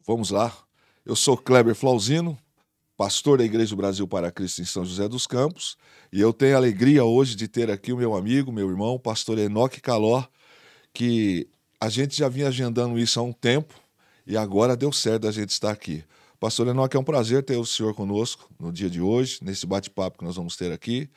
Vamos lá. Eu sou Kleber Flauzino, pastor da Igreja do Brasil para Cristo em São José dos Campos, e eu tenho a alegria hoje de ter aqui o meu amigo, meu irmão, pastor Enoque Caló, que a gente já vinha agendando isso há um tempo e agora deu certo a gente estar aqui. Pastor Enoque, é um prazer ter o senhor conosco no dia de hoje, nesse bate-papo que nós vamos ter aqui.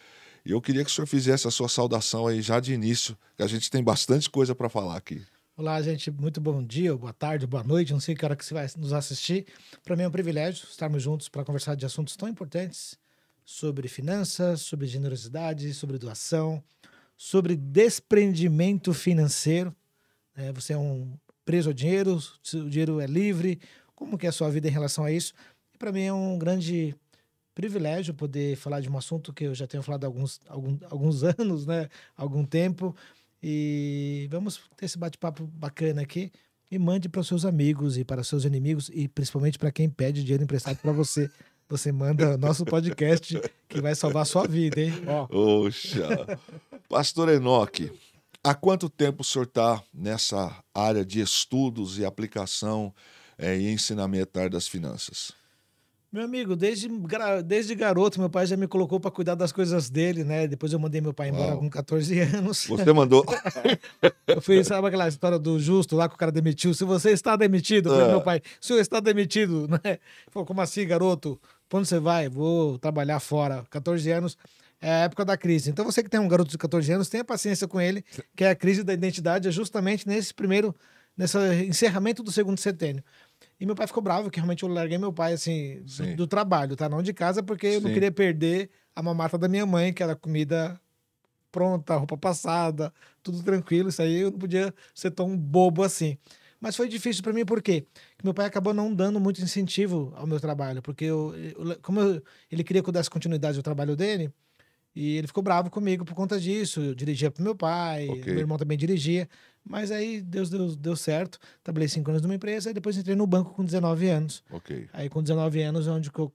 E eu queria que o senhor fizesse a sua saudação aí já de início, que a gente tem bastante coisa para falar aqui. Olá, gente. Muito bom dia, boa tarde, boa noite. Não sei que hora que você vai nos assistir. Para mim é um privilégio estarmos juntos para conversar de assuntos tão importantes sobre finanças, sobre generosidade, sobre doação, sobre desprendimento financeiro. Você é um preso ao dinheiro, o dinheiro é livre. Como que é a sua vida em relação a isso? E para mim é um grande privilégio poder falar de um assunto que eu já tenho falado há alguns anos, né? Há algum tempo. E vamos ter esse bate-papo bacana aqui. E mande para os seus amigos e para os seus inimigos e principalmente para quem pede dinheiro emprestado para você. Você manda nosso podcast que vai salvar a sua vida, hein? Oxa! Pastor Enoque, há quanto tempo o senhor está nessa área de estudos e aplicação e ensinamento da área das finanças? Meu amigo, desde garoto, meu pai já me colocou para cuidar das coisas dele, né? Depois eu mandei meu pai embora com 14 anos. Você mandou? Eu fui, sabe aquela história do Justo lá que o cara demitiu? Se você está demitido, eu falei, meu pai, o senhor está demitido, né? Ele falou, como assim, garoto? Pra onde você vai? Vou trabalhar fora. 14 anos é a época da crise. Então você que tem um garoto de 14 anos, tenha paciência com ele, que é a crise da identidade, é justamente nesse encerramento do segundo setênio. E meu pai ficou bravo, que realmente eu larguei meu pai, assim, do trabalho, tá? Não de casa, porque eu não queria perder a mamata da minha mãe, que era comida pronta, roupa passada, tudo tranquilo. Isso aí eu não podia ser tão bobo assim. Mas foi difícil para mim, por quê? Porque meu pai acabou não dando muito incentivo ao meu trabalho, porque ele queria que eu desse continuidade ao trabalho dele, e ele ficou bravo comigo por conta disso. Eu dirigia pro meu pai, meu irmão também dirigia. Mas aí Deus deu certo. Trabalhei 5 anos numa empresa e depois entrei no banco com 19 anos. Aí com 19 anos é onde eu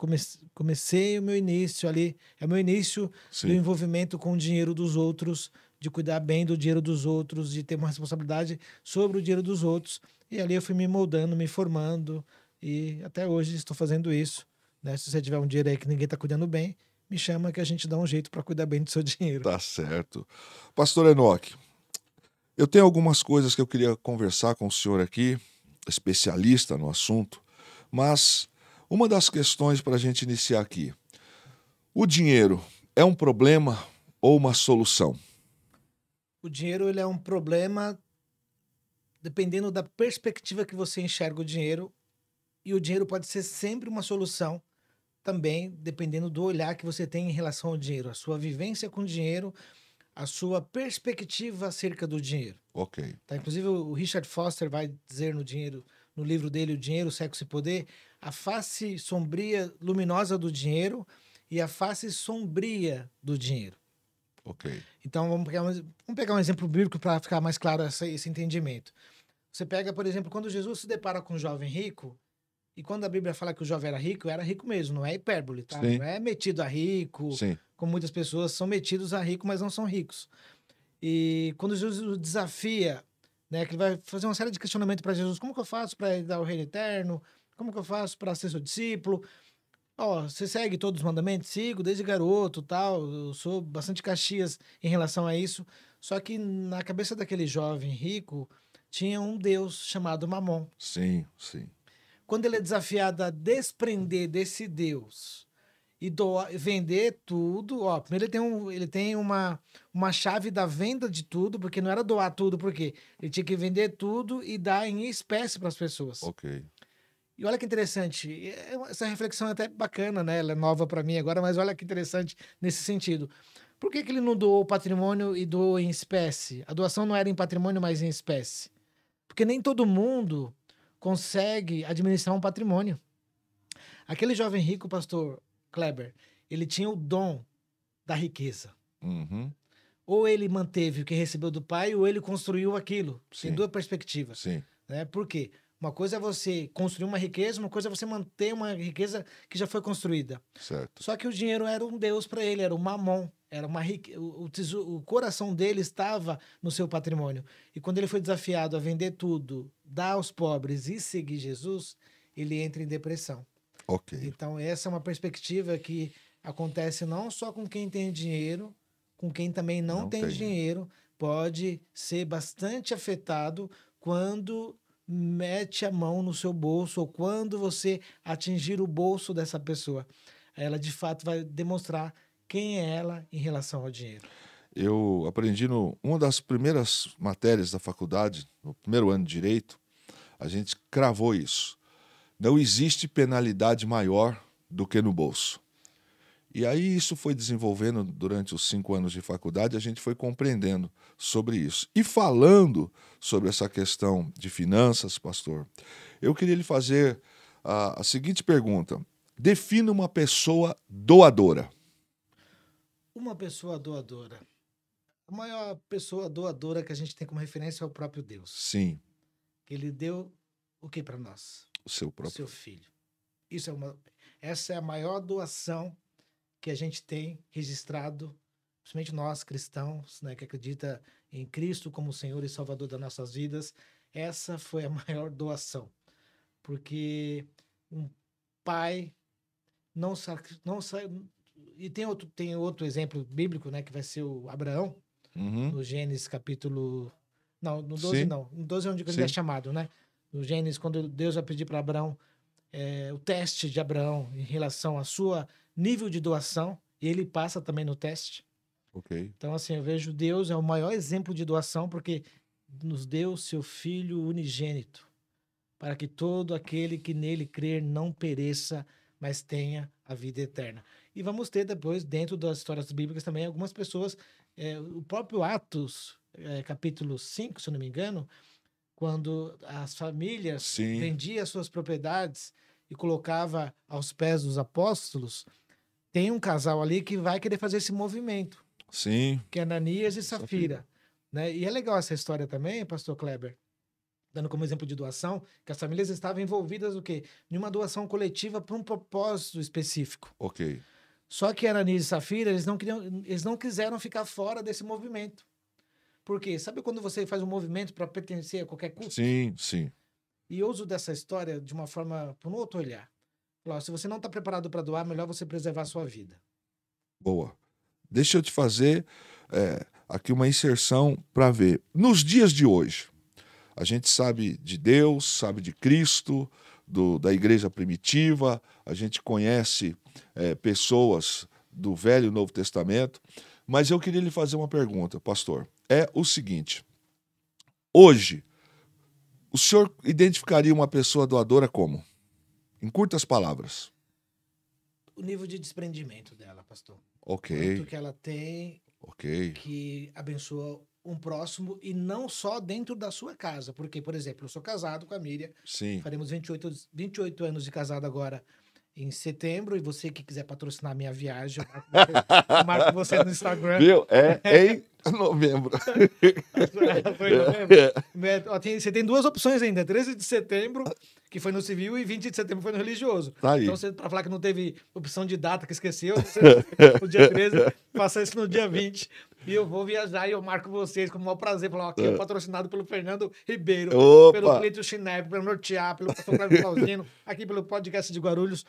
comecei o meu início ali. É o meu início do envolvimento com o dinheiro dos outros, de cuidar bem do dinheiro dos outros, de ter uma responsabilidade sobre o dinheiro dos outros. E ali eu fui me moldando, me formando. E até hoje estou fazendo isso. Né? Se você tiver um dinheiro aí que ninguém está cuidando bem, me chama que a gente dá um jeito para cuidar bem do seu dinheiro. Tá certo. Pastor Enoque, eu tenho algumas coisas que eu queria conversar com o senhor aqui, especialista no assunto, mas uma das questões para a gente iniciar aqui, o dinheiro é um problema ou uma solução? O dinheiro ele é um problema dependendo da perspectiva que você enxerga o dinheiro, e o dinheiro pode ser sempre uma solução também, dependendo do olhar que você tem em relação ao dinheiro, a sua vivência com o dinheiro, a sua perspectiva acerca do dinheiro. Ok. Tá? Inclusive, o Richard Foster vai dizer no livro dele, O Dinheiro, Sexo e Poder, a face sombria, luminosa do dinheiro e a face sombria do dinheiro. Ok. Então, vamos pegar um exemplo bíblico para ficar mais claro esse entendimento. Você pega, por exemplo, quando Jesus se depara com um jovem rico, e quando a Bíblia fala que o jovem era rico mesmo, não é hipérbole, tá? Sim. Não é metido a rico, como muitas pessoas são metidos a rico, mas não são ricos. E quando Jesus o desafia, né, que ele vai fazer uma série de questionamentos para Jesus, como que eu faço para dar o reino eterno? Como que eu faço para ser seu discípulo? Você segue todos os mandamentos? Sigo, desde garoto, tal. Eu sou bastante caxias em relação a isso. Só que na cabeça daquele jovem rico tinha um Deus chamado Mamon. Sim, sim. Quando ele é desafiado a desprender desse Deus e vender tudo, primeiro ele tem uma chave da venda de tudo, porque não era doar tudo, porque ele tinha que vender tudo e dar em espécie para as pessoas. Ok. E olha que interessante, essa reflexão é até bacana, né? Ela é nova para mim agora, mas olha que interessante nesse sentido. Por que ele não doou o patrimônio e doou em espécie? A doação não era em patrimônio, mas em espécie. Porque nem todo mundo consegue administrar um patrimônio. Aquele jovem rico, pastor Kleber, ele tinha o dom da riqueza. Uhum. Ou ele manteve o que recebeu do pai, ou ele construiu aquilo. Tem duas perspectivas. Sim. Né? Por quê? Uma coisa é você construir uma riqueza, uma coisa é você manter uma riqueza que já foi construída. Certo. Só que o dinheiro era um Deus para ele, era um mamon. Era o coração dele estava no seu patrimônio. E quando ele foi desafiado a vender tudo, dar aos pobres e seguir Jesus, ele entra em depressão. Ok. Então, essa é uma perspectiva que acontece não só com quem tem dinheiro, com quem também não tem dinheiro, pode ser bastante afetado quando mete a mão no seu bolso ou quando você atingir o bolso dessa pessoa. Ela, de fato, vai demonstrar quem é ela em relação ao dinheiro. Eu aprendi uma das primeiras matérias da faculdade, no primeiro ano de Direito, a gente cravou isso. Não existe penalidade maior do que no bolso. E aí isso foi desenvolvendo durante os 5 anos de faculdade, a gente foi compreendendo sobre isso. E falando sobre essa questão de finanças, pastor, eu queria lhe fazer a seguinte pergunta. Defina uma pessoa doadora. Uma pessoa doadora. A maior pessoa doadora que a gente tem como referência é o próprio Deus. Sim. Ele deu o que para nós? O seu O próprio. seu filho. Essa é a maior doação que a gente tem registrado, principalmente nós cristãos, né, que acredita em Cristo como Senhor e Salvador das nossas vidas. Essa foi a maior doação. Porque um pai não sai. E tem outro exemplo bíblico, né, que vai ser o Abraão. No Gênesis capítulo... Não, no 12 Sim. não. No 12 é onde ele é chamado, né? No Gênesis, quando Deus vai pedir para Abraão o teste de Abraão em relação ao seu nível de doação, e ele passa também no teste. Ok. Então, assim, eu vejo Deus é o maior exemplo de doação, porque nos deu seu Filho unigênito, para que todo aquele que nele crer não pereça, mas tenha a vida eterna. E vamos ter depois, dentro das histórias bíblicas também, algumas pessoas, o próprio Atos, capítulo 5, se eu não me engano, quando as famílias vendiam suas propriedades e colocava aos pés dos apóstolos, tem um casal ali que vai querer fazer esse movimento. Sim. Que é Ananias e Safira. Né? E é legal essa história também, pastor Kleber, dando como exemplo de doação, que as famílias estavam envolvidas no quê? Em uma doação coletiva para um propósito específico. Ok. Só que Ananias e Safira, eles não quiseram ficar fora desse movimento. Por quê? Sabe quando você faz um movimento para pertencer a qualquer culto? Sim, sim. E eu uso dessa história de uma forma, para um outro olhar. Se você não está preparado para doar, melhor você preservar a sua vida. Boa. Deixa eu te fazer aqui uma inserção para ver. Nos dias de hoje, a gente sabe de Deus, sabe de Cristo, da igreja primitiva, a gente conhece pessoas do Velho e Novo Testamento, mas eu queria lhe fazer uma pergunta, pastor. É o seguinte, hoje, o senhor identificaria uma pessoa doadora como? Em curtas palavras. O nível de desprendimento dela, pastor. Ok. Quanto que ela tem, que abençoa um próximo e não só dentro da sua casa. Porque, por exemplo, eu sou casado com a Miriam. Sim. Faremos 28 anos de casado agora em setembro. E você que quiser patrocinar a minha viagem, eu marco você no Instagram. Viu? Em novembro. Foi em novembro. Você tem 2 opções ainda. 13 de setembro, que foi no civil, e 20 de setembro foi no religioso. Tá aí. Então, para falar que não teve opção de data, que esqueceu, no dia 13, faça isso no dia 20. E eu vou viajar e eu marco vocês com o maior prazer. Falar, aqui é patrocinado pelo Fernando Ribeiro, pelo Cleito Schneider, pelo Nortear, pelo pastor Cláudio Clausino, aqui pelo podcast de Guarulhos.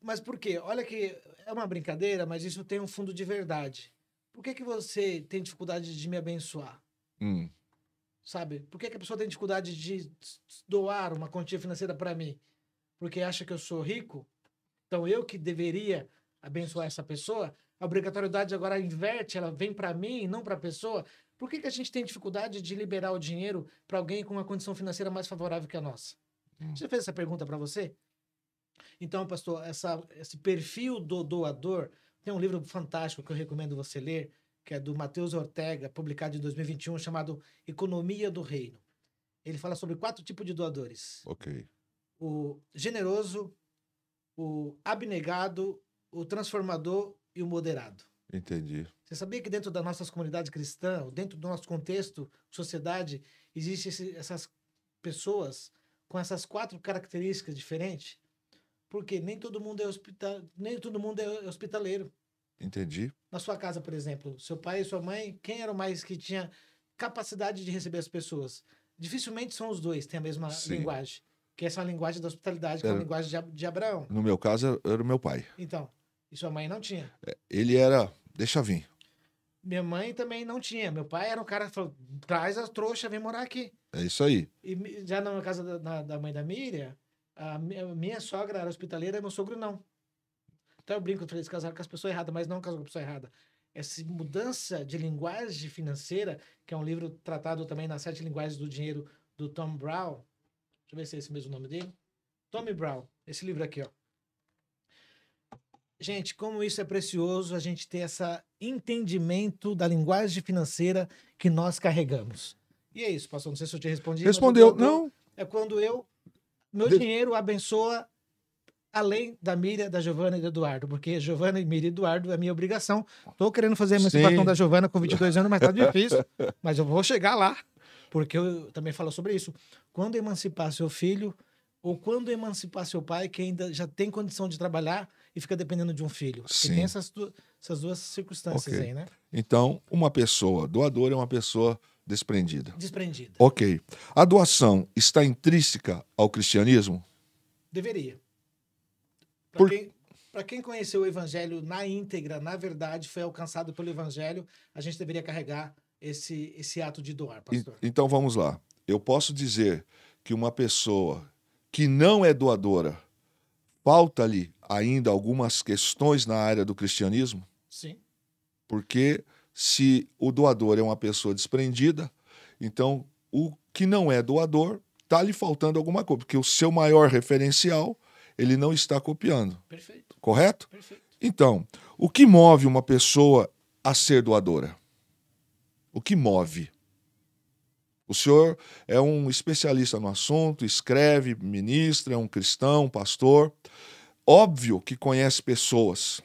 Mas por quê? Olha que é uma brincadeira, mas isso tem um fundo de verdade. Por que você tem dificuldade de me abençoar? Sabe? Por que a pessoa tem dificuldade de doar uma quantia financeira para mim? Porque acha que eu sou rico? Então eu que deveria abençoar essa pessoa? A obrigatoriedade agora inverte, ela vem para mim e não para a pessoa. Por que a gente tem dificuldade de liberar o dinheiro para alguém com uma condição financeira mais favorável que a nossa? Você já fez essa pergunta para você? Então, pastor, esse perfil do doador, tem um livro fantástico que eu recomendo você ler, que é do Matheus Ortega, publicado em 2021, chamado Economia do Reino. Ele fala sobre 4 tipos de doadores. Ok. O generoso, o abnegado, o transformador e o moderado. Entendi. Você sabia que dentro das nossas comunidades cristãs, dentro do nosso contexto, sociedade, existem essas pessoas com essas 4 características diferentes? Porque nem todo mundo é hospitaleiro. Entendi. Na sua casa, por exemplo, seu pai e sua mãe, quem era o mais que tinha capacidade de receber as pessoas? Dificilmente são os dois, têm a mesma linguagem. Que essa é uma linguagem da hospitalidade, que é uma linguagem de Abraão. No meu caso, era o meu pai. Então, e sua mãe não tinha? Ele era, deixa vir. Minha mãe também não tinha. Meu pai era um cara que falou, traz as trouxas, vem morar aqui. É isso aí. E já na casa da mãe da Miriam, a minha sogra era hospitaleira e meu sogro não. Então eu brinco, eu falei, eles casaram com as pessoas erradas, mas não casou com a pessoa errada. Essa mudança de linguagem financeira, que é um livro tratado também nas 7 linguagens do dinheiro do Tom Brown. Deixa eu ver se é esse mesmo nome dele. Tommy Brown, esse livro aqui, ó. Gente, como isso é precioso a gente ter esse entendimento da linguagem financeira que nós carregamos. E é isso, pastor. Não sei se eu te respondi. Respondeu, não. É quando meu dinheiro abençoa além da Miriam, da Giovana e do Eduardo. Porque Giovana, Miriam e Eduardo é minha obrigação. Tô querendo fazer a emancipação da Giovana com 22 anos, mas tá difícil. Mas eu vou chegar lá. Porque eu também falo sobre isso. Quando emancipar seu filho, ou quando emancipar seu pai, que ainda já tem condição de trabalhar e fica dependendo de um filho. Porque tem essas duas circunstâncias aí, né? Então, uma pessoa doadora é uma pessoa desprendida. Desprendida. Ok. A doação está intrínseca ao cristianismo? Deveria. Para quem conheceu o evangelho na íntegra, na verdade, foi alcançado pelo evangelho, a gente deveria carregar esse ato de doar, pastor. Então vamos lá. Eu posso dizer que uma pessoa que não é doadora, falta-lhe ainda algumas questões na área do cristianismo? Sim. Porque se o doador é uma pessoa desprendida, então o que não é doador está lhe faltando alguma coisa, porque o seu maior referencial ele não está copiando. Perfeito. Correto? Perfeito. Então, o que move uma pessoa a ser doadora? O que move? O senhor é um especialista no assunto, escreve, ministra, é um cristão, pastor. Óbvio que conhece pessoas,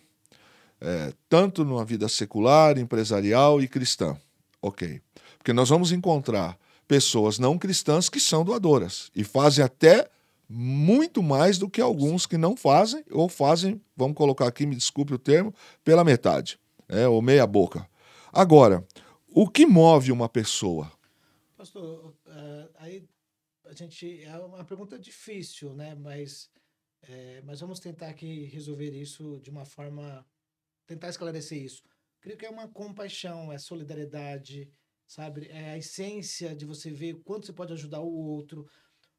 tanto na vida secular, empresarial e cristã. Ok. Porque nós vamos encontrar pessoas não cristãs que são doadoras e fazem até muito mais do que alguns que não fazem, ou fazem, vamos colocar aqui, me desculpe o termo, pela metade, ou meia boca. Agora, o que move uma pessoa? Pastor, aí é uma pergunta difícil, né? Mas vamos tentar aqui resolver isso de uma forma, tentar esclarecer isso. Creio que é uma compaixão, é solidariedade, sabe? É a essência de você ver quanto você pode ajudar o outro.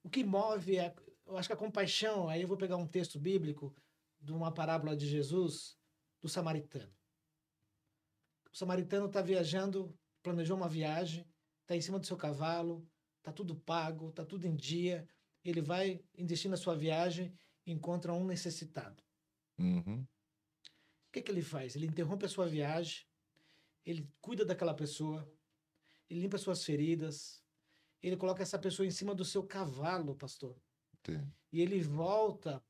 O que move eu acho que a compaixão, aí eu vou pegar um texto bíblico de uma parábola de Jesus, do samaritano. O samaritano está viajando, planejou uma viagem, está em cima do seu cavalo, está tudo pago, está tudo em dia. Ele vai em destino à sua viagem e encontra um necessitado. Uhum. O que ele faz? Ele interrompe a sua viagem, ele cuida daquela pessoa, ele limpa suas feridas, ele coloca essa pessoa em cima do seu cavalo, pastor. Sim. E ele volta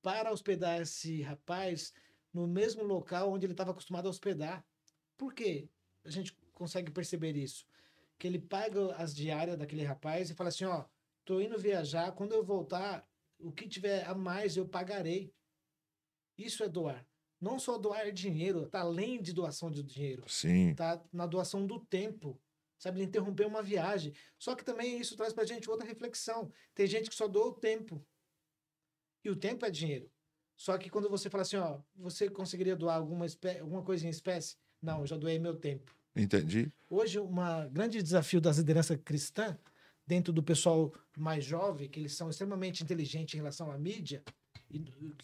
para hospedar esse rapaz no mesmo local onde ele estava acostumado a hospedar. Por quê? A gente consegue perceber isso. Que ele paga as diárias daquele rapaz e fala assim, ó, tô indo viajar, quando eu voltar, o que tiver a mais eu pagarei. Isso é doar. Não só doar dinheiro, tá além de doação de dinheiro. Sim. Tá na doação do tempo. Sabe, ele interrompeu uma viagem. Só que também isso traz pra gente outra reflexão. Tem gente que só doa o tempo. E o tempo é dinheiro. Só que quando você fala assim, ó, você conseguiria doar alguma coisa em espécie? Não, eu já doei meu tempo. Entendi. Hoje, um grande desafio das lideranças cristãs, dentro do pessoal mais jovem, que eles são extremamente inteligentes em relação à mídia,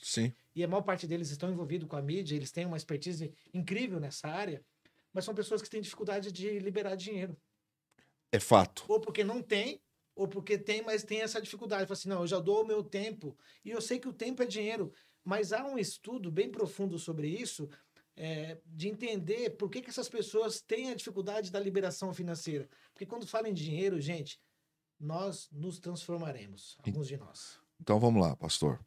Sim. E a maior parte deles estão envolvidos com a mídia, eles têm uma expertise incrível nessa área, mas são pessoas que têm dificuldade de liberar dinheiro. É fato. Ou porque não tem, ou porque tem, mas tem essa dificuldade. Fala assim, não, eu já dou o meu tempo, e eu sei que o tempo é dinheiro, mas há um estudo bem profundo sobre isso, de entender por que essas pessoas têm a dificuldade da liberação financeira. Porque quando falam em dinheiro, gente, nós nos transformaremos, alguns de nós. Então vamos lá, pastor.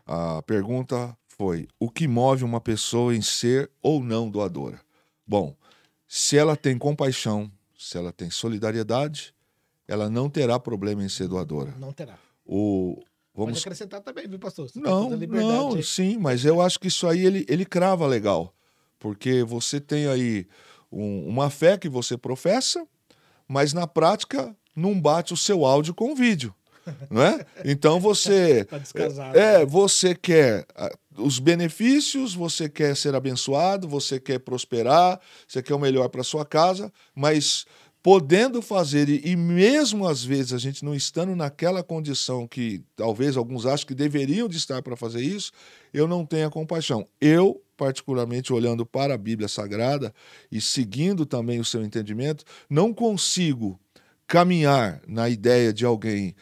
A pergunta foi, o que move uma pessoa em ser ou não doadora? Bom, se ela tem compaixão, se ela tem solidariedade, ela não terá problema em ser doadora. Não terá. Vamos Pode acrescentar também, viu, pastor? Não, sim, mas eu acho que isso aí ele crava legal, porque você tem aí uma fé que você professa, mas na prática não bate o seu áudio com o vídeo. não é? Então você Tá descasado. Né? você quer os benefícios, você quer ser abençoado, você quer prosperar, você quer o melhor para sua casa, mas podendo fazer e mesmo às vezes a gente não estando naquela condição que talvez alguns acham que deveriam de estar para fazer isso, eu não tenho a compaixão. Eu, particularmente olhando para a Bíblia Sagrada e seguindo também o seu entendimento, não consigo caminhar na ideia de alguém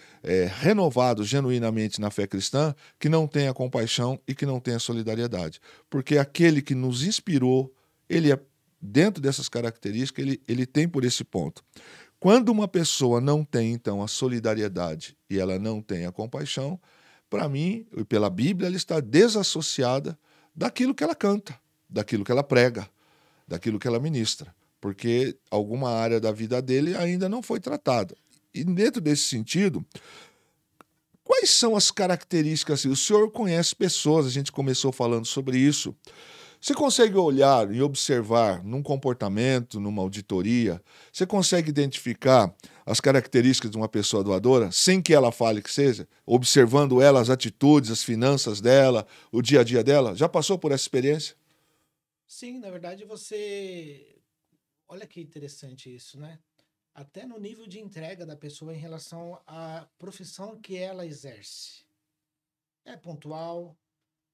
renovado genuinamente na fé cristã que não tenha compaixão e que não tenha solidariedade. Porque aquele que nos inspirou, ele é dentro dessas características, ele tem por esse ponto. Quando uma pessoa não tem, então, a solidariedade e ela não tem a compaixão, para mim, e pela Bíblia, ela está desassociada daquilo que ela canta, daquilo que ela prega, daquilo que ela ministra, porque alguma área da vida dele ainda não foi tratada. E dentro desse sentido, quais são as características? O senhor conhece pessoas, a gente começou falando sobre isso. Você consegue olhar e observar num comportamento, numa auditoria, você consegue identificar as características de uma pessoa doadora, sem que ela fale que seja, observando ela, as atitudes, as finanças dela, o dia a dia dela? Já passou por essa experiência? Sim, na verdade você. Olha que interessante isso, né? Até no nível de entrega da pessoa em relação à profissão que ela exerce. É pontual,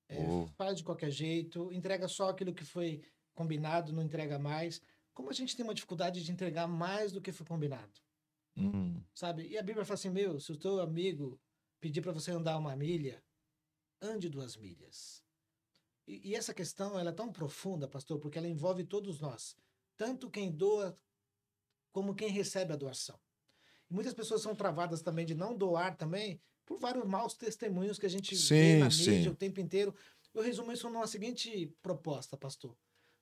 Oh. faz de qualquer jeito, entrega só aquilo que foi combinado, não entrega mais. Como a gente tem uma dificuldade de entregar mais do que foi combinado, sabe? E a Bíblia fala assim, meu, se o teu amigo pedir para você andar 1 milha, ande 2 milhas. E essa questão, ela é tão profunda, pastor, porque ela envolve todos nós. Tanto quem doa, como quem recebe a doação. E muitas pessoas são travadas também de não doar também, por vários maus testemunhos que a gente vê Sim, na mídia sim. o tempo inteiro. Eu resumo isso numa seguinte proposta, pastor.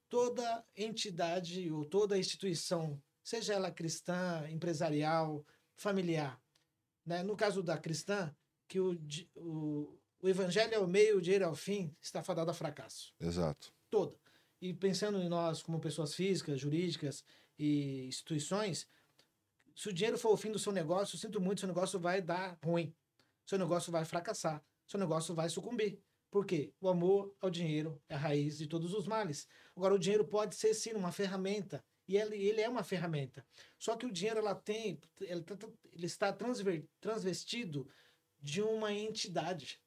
Toda entidade ou toda instituição, seja ela cristã, empresarial, familiar, né? No caso da cristã, que o evangelho é o meio, o dinheiro é o fim, está fadado a fracasso. Exato. Toda. E pensando em nós como pessoas físicas, jurídicas e instituições, se o dinheiro for o fim do seu negócio, sinto muito, seu negócio vai dar ruim. Seu negócio vai fracassar. Seu negócio vai sucumbir. Por quê? O amor ao dinheiro é a raiz de todos os males. Agora, o dinheiro pode ser, sim, uma ferramenta. E ele é uma ferramenta. Só que o dinheiro ele está transvestido de uma entidade.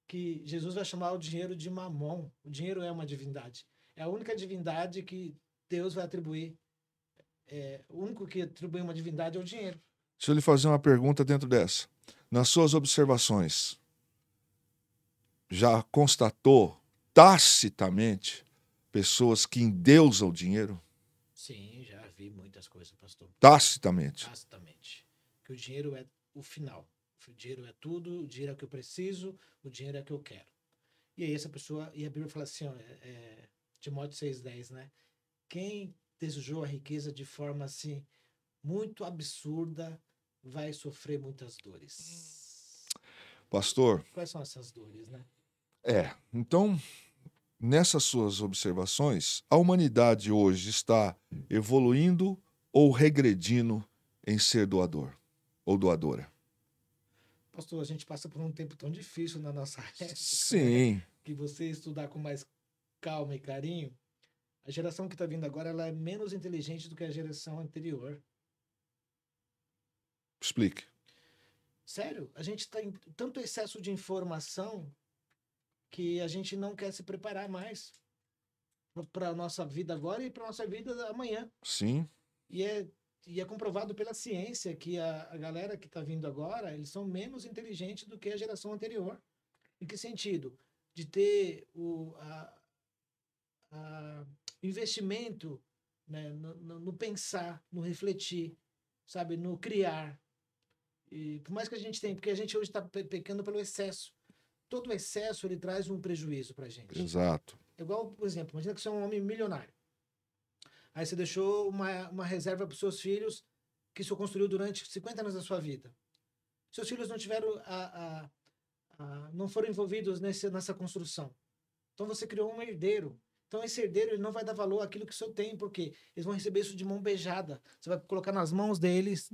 Que Jesus vai chamar o dinheiro de mamon. O dinheiro é uma divindade. É a única divindade que Deus vai atribuir. O único que atribui uma divindade é o dinheiro. Deixa eu lhe fazer uma pergunta dentro dessa. Nas suas observações, já constatou tacitamente pessoas que endeusam o dinheiro? Sim, já vi muitas coisas, pastor. Tacitamente. Tacitamente. Que o dinheiro é o final. O dinheiro é tudo, o dinheiro é o que eu preciso, o dinheiro é o que eu quero. E aí essa pessoa, e a Bíblia fala assim, ó, Timóteo 6,10, né? Quem desejou a riqueza de forma assim, muito absurda, vai sofrer muitas dores. Pastor, Quais são essas dores, né? então, nessas suas observações, a humanidade hoje está evoluindo ou regredindo em ser doador ou doadora? Pastor, a gente passa por um tempo tão difícil na nossa época, né? Sim. Que você estudar com mais calma e carinho, a geração que está vindo agora ela é menos inteligente do que a geração anterior. Explique. Sério, a gente tem tanto excesso de informação que a gente não quer se preparar mais para a nossa vida agora e para a nossa vida amanhã. Sim. E é comprovado pela ciência que a galera que está vindo agora, eles são menos inteligentes do que a geração anterior. Em que sentido? De ter investimento, né, no pensar, no refletir, sabe, no criar. E por mais que a gente tenha, porque a gente hoje está pecando pelo excesso. Todo excesso ele traz um prejuízo para a gente. Exato. Igual, por exemplo, imagina que você é um homem milionário. Aí você deixou uma reserva para os seus filhos que você construiu durante 50 anos da sua vida. Seus filhos não tiveram não foram envolvidos nessa construção. Então você criou um herdeiro Então, esse herdeiro ele não vai dar valor àquilo que o senhor tem, porque eles vão receber isso de mão beijada. Você vai colocar nas mãos deles,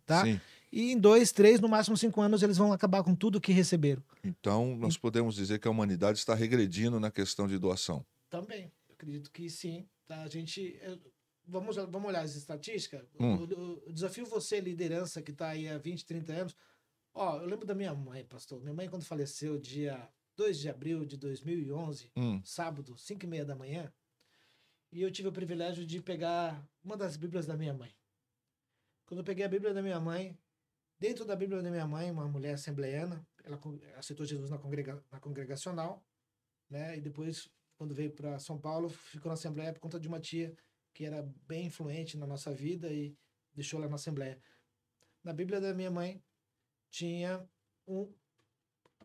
tá? Sim. E em 2, 3, no máximo 5 anos, eles vão acabar com tudo que receberam. Então, nós podemos dizer que a humanidade está regredindo na questão de doação. Também, eu acredito que sim. Tá? Vamos olhar as estatísticas. Eu desafio você, liderança, que está aí há 20, 30 anos. Ó, eu lembro da minha mãe, pastor. Minha mãe, quando faleceu, dia 2 de abril de 2011, sábado, 5h30 da manhã, e eu tive o privilégio de pegar uma das Bíblias da minha mãe. Quando eu peguei a Bíblia da minha mãe, dentro da Bíblia da minha mãe, uma mulher assembleiana, ela aceitou Jesus na congregacional, né? E depois, quando veio para São Paulo, ficou na Assembleia por conta de uma tia que era bem influente na nossa vida e deixou ela na Assembleia. Na Bíblia da minha mãe, tinha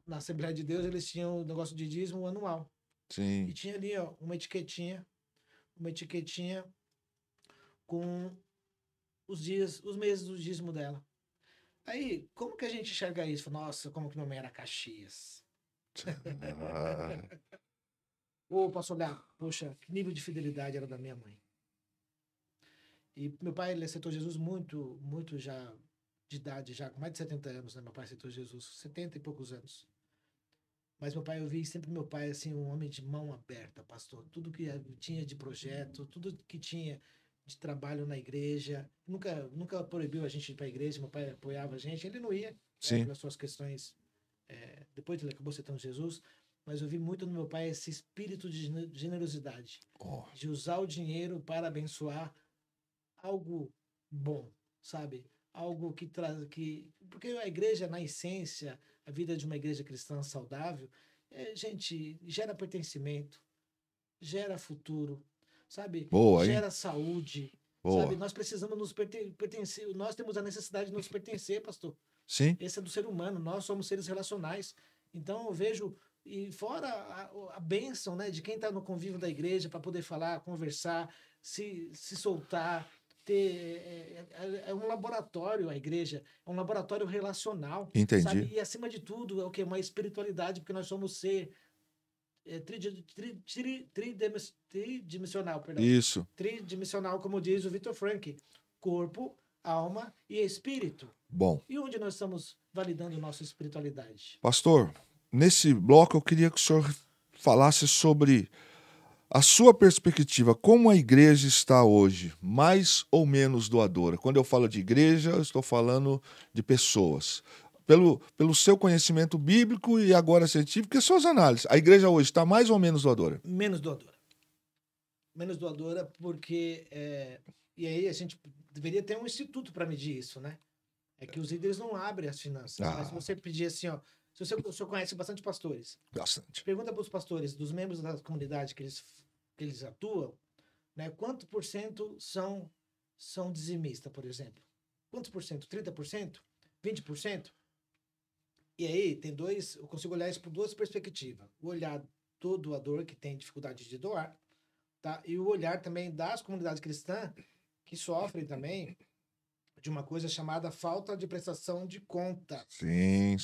na Assembleia de Deus, eles tinham um negócio de dízimo anual. Sim. E tinha ali, ó, uma etiquetinha com os meses do dízimo dela. Aí, como que a gente enxerga isso? Nossa, como que minha mãe era Caxias. Ou posso olhar, poxa, que nível de fidelidade era da minha mãe. E meu pai, ele aceitou Jesus muito, muito já de idade, já com mais de 70 anos, né? Meu pai aceitou Jesus, 70 e poucos anos. Mas meu pai, eu vi sempre meu pai, assim, um homem de mão aberta, pastor. Tudo que tinha de projeto, tudo que tinha de trabalho na igreja. Nunca proibiu a gente ir para a igreja, meu pai apoiava a gente. Ele não ia, né, pelas suas questões. Depois ele acabou aceitando Jesus. Mas eu vi muito no meu pai esse espírito de generosidade. De usar o dinheiro para abençoar algo bom, sabe? Algo que traz... Porque a igreja, na essência, a vida de uma igreja cristã saudável, gente, gera pertencimento, gera futuro, sabe? Boa, gera saúde, Boa. sabe? Nós precisamos nos pertencer, nós temos a necessidade de nos pertencer, pastor. Sim. Esse é do ser humano, nós somos seres relacionais. Então eu vejo, e fora a bênção, né, de quem está no convívio da igreja para poder falar, conversar, se soltar, é um laboratório a igreja, é um laboratório relacional. Entendi. Sabe? E acima de tudo é o que? Uma espiritualidade, porque nós somos ser tridimensional, perdão. Isso. Tridimensional, como diz o Victor Frankl. Corpo, alma e espírito. Bom. E onde nós estamos validando nossa espiritualidade? Pastor, nesse bloco eu queria que o senhor falasse sobre a sua perspectiva, como a igreja está hoje, mais ou menos doadora? Quando eu falo de igreja, eu estou falando de pessoas. Pelo seu conhecimento bíblico e agora científico e suas análises, a igreja hoje está mais ou menos doadora? Menos doadora. Menos doadora porque... e aí a gente deveria ter um instituto para medir isso, né? É que os líderes não abrem as finanças. Mas se você pedir assim, ó... O senhor conhece bastante pastores. Bastante. Pergunta para os pastores, dos membros da comunidade que eles atuam, né? Quanto por cento são dizimistas, por exemplo? Quantos por cento? 30%? 20%? E aí, eu consigo olhar isso por duas perspectivas. O olhar do doador, que tem dificuldade de doar, tá? E o olhar também das comunidades cristãs, que sofrem também de uma coisa chamada falta de prestação de conta. Sim.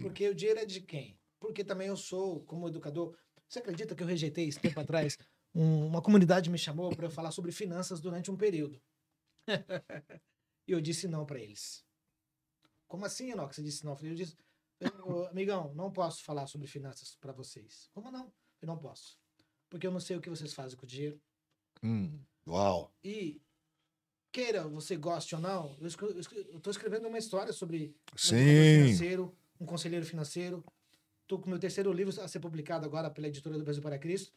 Porque o dinheiro é de quem? Porque também eu sou, como educador... Você acredita que eu rejeitei esse tempo atrás? Uma comunidade me chamou para eu falar sobre finanças durante um período. E eu disse não para eles. Como assim, Enoque? Você disse não? Eu disse, amigão, não posso falar sobre finanças para vocês. Como não? Eu não posso. Porque eu não sei o que vocês fazem com o dinheiro. Uau! E queira você goste ou não, eu estou escrevendo uma história sobre um conselheiro financeiro. Estou com o meu terceiro livro a ser publicado agora pela editora do Brasil para Cristo.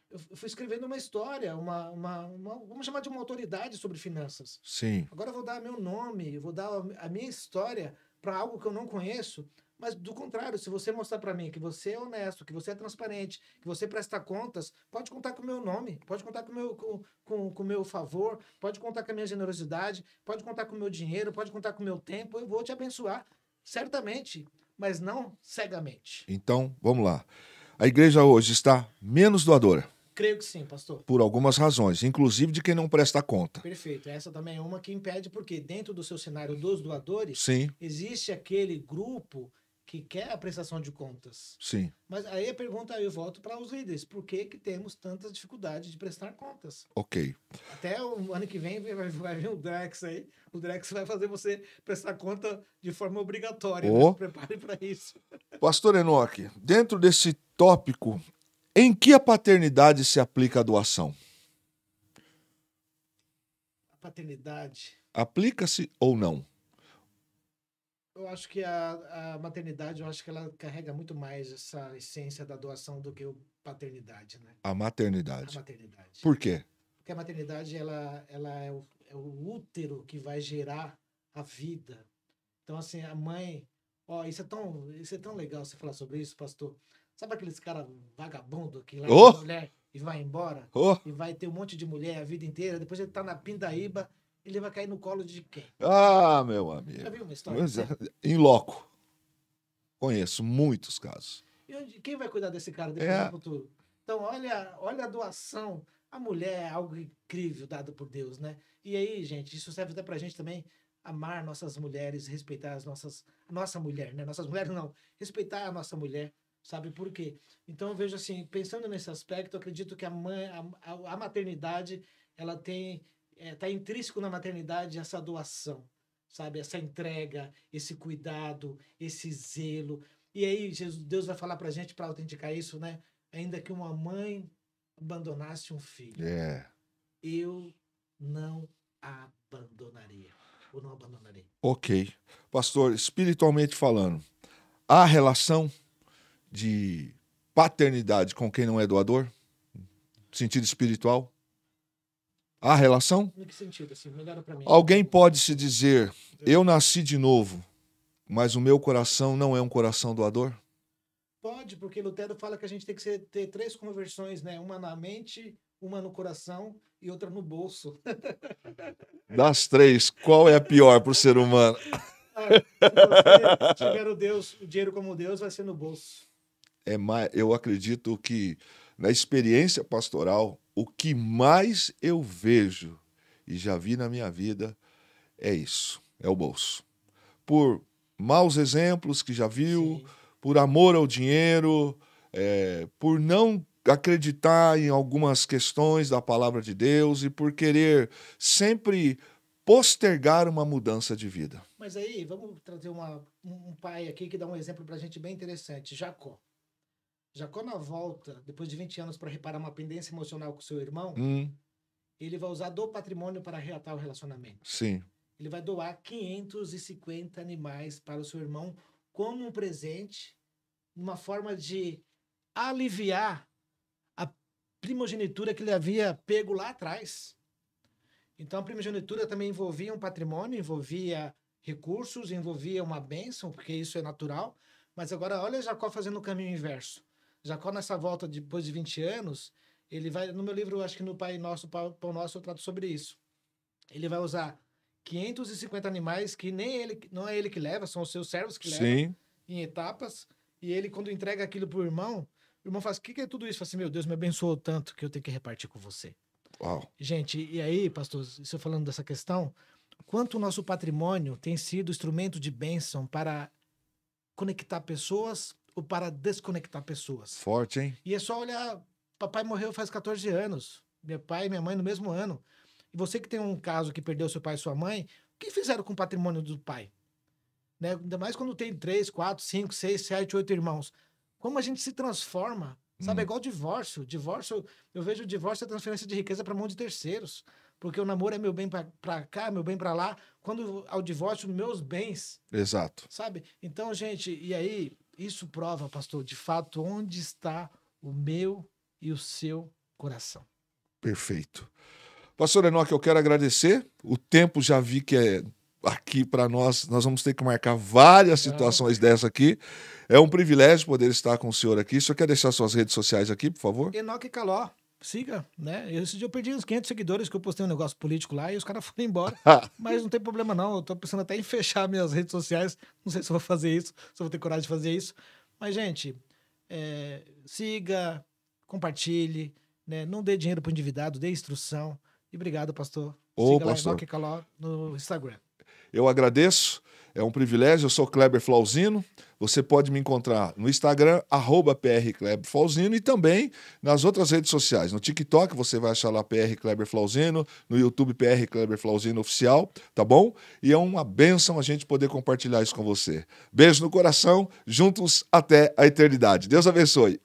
Eu fui escrevendo uma história, vamos chamar de uma autoridade sobre finanças. Sim. Agora eu vou dar meu nome, eu vou dar a minha história para algo que eu não conheço. Mas, do contrário, se você mostrar para mim que você é honesto, que você é transparente, que você presta contas, pode contar com o meu nome, pode contar com o meu favor, pode contar com a minha generosidade, pode contar com o meu dinheiro, pode contar com o meu tempo, eu vou te abençoar, certamente, mas não cegamente. Então, vamos lá. A igreja hoje está menos doadora? Creio que sim, pastor. Por algumas razões, inclusive de quem não presta conta. Perfeito. Essa também é uma que impede, porque dentro do seu cenário dos doadores, sim, existe aquele grupo que quer a prestação de contas. Sim. Mas aí a pergunta, eu volto para os líderes. Por que temos tantas dificuldades de prestar contas? Ok. Até o ano que vem vai vir o Drex aí. O Drex vai fazer você prestar conta de forma obrigatória. Né? Se prepare para isso. Pastor Enoque, dentro desse tópico, em que a paternidade se aplica à doação? A paternidade... Aplica-se ou não? Eu acho que a maternidade, eu acho que ela carrega muito mais essa essência da doação do que a paternidade, né? A maternidade. A maternidade. Por quê? Porque a maternidade, ela é o útero que vai gerar a vida. Então, assim, a mãe... Ó, isso é tão legal você falar sobre isso, pastor. Sabe aqueles caras vagabundo que lá com mulher e vai embora? E vai ter um monte de mulher a vida inteira, depois ele tá na pindaíba, ele vai cair no colo de quem? Ah, meu amigo. Já viu uma história? Em loco. Conheço muitos casos. E quem vai cuidar desse cara depois no futuro? Então, olha a doação. A mulher é algo incrível dado por Deus, né? E aí, gente, isso serve até pra gente também amar nossas mulheres, respeitar nossa mulher, né? Nossas mulheres não, respeitar a nossa mulher, sabe por quê? Então eu vejo assim, pensando nesse aspecto, eu acredito que a maternidade, ela tem... Está intrínseco na maternidade essa doação, sabe? Essa entrega, esse cuidado, esse zelo. E aí Deus vai falar para a gente, para autenticar isso, né? Ainda que uma mãe abandonasse um filho, eu não abandonaria. Ou não abandonarei. Ok. Pastor, espiritualmente falando, há relação de paternidade com quem não é doador? Sentido espiritual? Há relação? Em que sentido? Assim, melhora para mim. Alguém pode se dizer, eu nasci de novo, mas o meu coração não é um coração doador? Pode, porque Lutero fala que a gente tem que ter 3 conversões, né? Uma na mente, uma no coração e outra no bolso. Das 3, qual é a pior para o ser humano? Se você tiver o dinheiro como Deus, vai ser no bolso. Eu acredito que na experiência pastoral, o que mais eu vejo e já vi na minha vida é isso, é o bolso. Por maus exemplos que já viu, por amor ao dinheiro, por não acreditar em algumas questões da palavra de Deus e por querer sempre postergar uma mudança de vida. Mas aí, vamos trazer um pai aqui que dá um exemplo pra gente bem interessante, Jacó. Jacó, na volta, depois de 20 anos, para reparar uma pendência emocional com seu irmão, ele vai usar do patrimônio para reatar o relacionamento. Sim. Ele vai doar 550 animais para o seu irmão como um presente, uma forma de aliviar a primogenitura que ele havia pego lá atrás. Então, a primogenitura também envolvia um patrimônio, envolvia recursos, envolvia uma bênção, porque isso é natural. Mas agora, olha Jacó fazendo o caminho inverso. Jacó, nessa volta, depois de 20 anos, ele vai, no meu livro, acho que no Pai Nosso, Pão Nosso, eu trato sobre isso. Ele vai usar 550 animais que não é ele que leva, são os seus servos que levam, em etapas. E ele, quando entrega aquilo pro irmão, o irmão fala, o que é tudo isso? Fala assim, meu Deus, me abençoou tanto que eu tenho que repartir com você. Uau. Gente, e aí, pastor, isso falando dessa questão, quanto o nosso patrimônio tem sido instrumento de bênção para conectar pessoas ou para desconectar pessoas. Forte, hein? E é só olhar, papai morreu faz 14 anos, meu pai e minha mãe no mesmo ano. E você que tem um caso que perdeu seu pai e sua mãe, o que fizeram com o patrimônio do pai? Né? Ainda mais quando tem 3, 4, 5, 6, 7, 8 irmãos. Como a gente se transforma, sabe? É igual divórcio. Eu vejo o divórcio a transferência de riqueza para mão de terceiros. Porque o namoro é meu bem para cá, meu bem para lá. Quando ao divórcio, meus bens. Exato. Sabe? Então, gente, e aí, isso prova, pastor, de fato, onde está o meu e o seu coração. Perfeito. Pastor Enoque, eu quero agradecer. O tempo já vi que é aqui para nós vamos ter que marcar várias situações dessa aqui. É um privilégio poder estar com o senhor aqui. O senhor quer deixar suas redes sociais aqui, por favor? Enoque Caló. Siga, né? Esse dia eu perdi uns 500 seguidores que eu postei um negócio político lá e os caras foram embora. Mas não tem problema não, eu tô pensando até em fechar minhas redes sociais. Não sei se eu vou fazer isso, se eu vou ter coragem de fazer isso. Mas, gente, siga, compartilhe, né? Não dê dinheiro pro endividado, dê instrução. E obrigado, pastor. Siga lá, Enoque Caló, no Instagram. Eu agradeço, é um privilégio. Eu sou Kleber Flauzino, você pode me encontrar no Instagram, @PRKleberFlauzino, e também nas outras redes sociais. No TikTok você vai achar lá PR Kleber Flauzino, no YouTube PR Kleber Flauzino Oficial, tá bom? E é uma bênção a gente poder compartilhar isso com você. Beijo no coração, juntos até a eternidade. Deus abençoe.